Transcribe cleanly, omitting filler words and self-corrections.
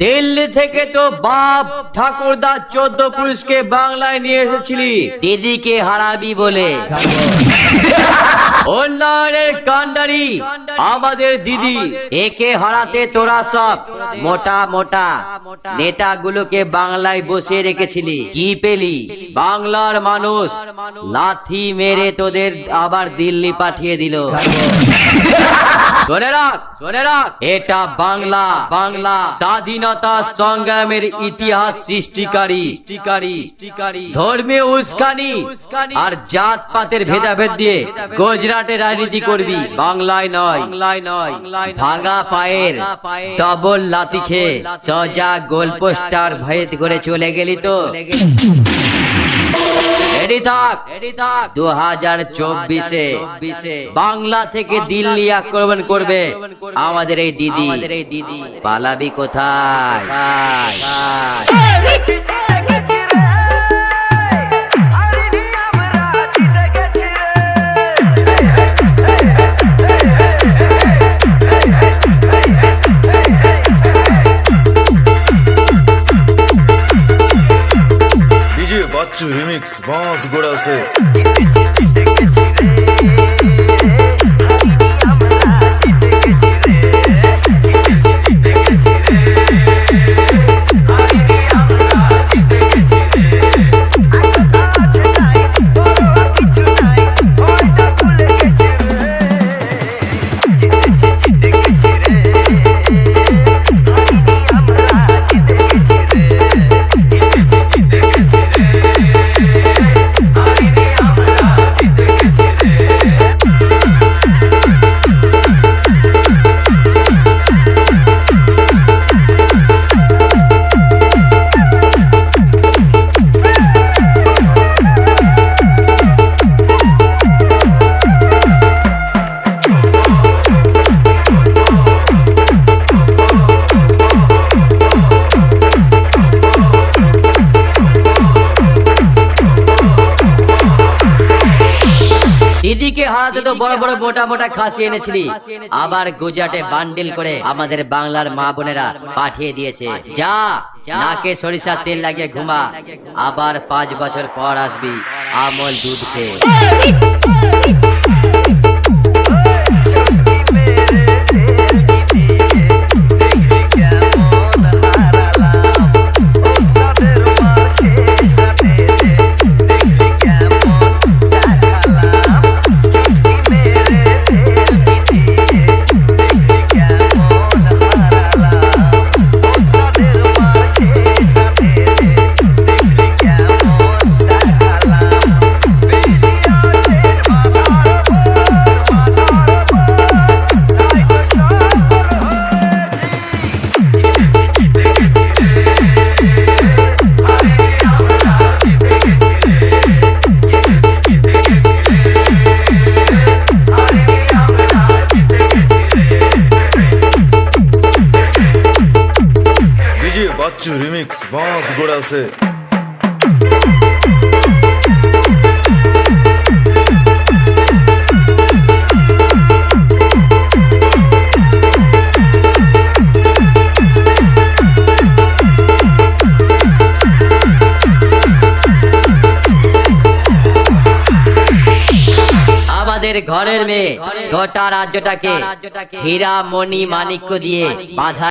দিল্লি থেকে তো বাপ ঠাকুরদা 14 পুরুষকে বাংলায় নিয়ে এসেছিলি দিদিকে হারাবি বলে। উন্নয়নের কান্ডারি আমাদের দিদি, একে হারাতে তোরা সব মোটা মোটা নেতাগুলোকে বাংলায় বসিয়ে রেখেছিলি। কি পেলি? বাংলার মানুষ লাথি মেরে তোদের আবার দিল্লি পাঠিয়ে দিল। শুনে রাখ, শুনে রাখ, এটা বাংলা, বাংলা স্বাধীনতা সংগ্রামের ইতিহাস সৃষ্টিকারী ধর্মীয় উস্কানি আর জাত পাতের ভেদাভেদ দিয়ে গুজরাটে রাজনীতি করবি, বাংলায় নয়। ভাঙা পায়ের ডবল লাথি খেয়ে সোজা গোল পোস্টার ভেদ করে চলে গেলি তো। রেডি থাক, 2024-এ বাংলা থেকে দিল্লি আক্রমণ করবে আমাদের এই দিদি। পালাবি কোথায়? বাচ্চু রিমিক্স বাঁশ গোড়া সে। দিদিকে হারাতে তো বড় বড় মোটা মোটা খাসি এনেছিলি, আবার গুজরাটে বান্ডিল করে আমাদের বাংলার মা বোনেরা পাঠিয়ে দিয়েছে। যা নাকে সরিষার তেল লাগিয়ে ঘুমা, আবার 5 বছর পর আসবি আমল দুধ খেয়ে। বাচ্চু রিমিক্স বাঁশ গোড়া সে। আমাদের ঘরের মেয়ে গোটা রাজ্যটাকে হীরা মণি মাণিক্য দিয়ে বাঁধা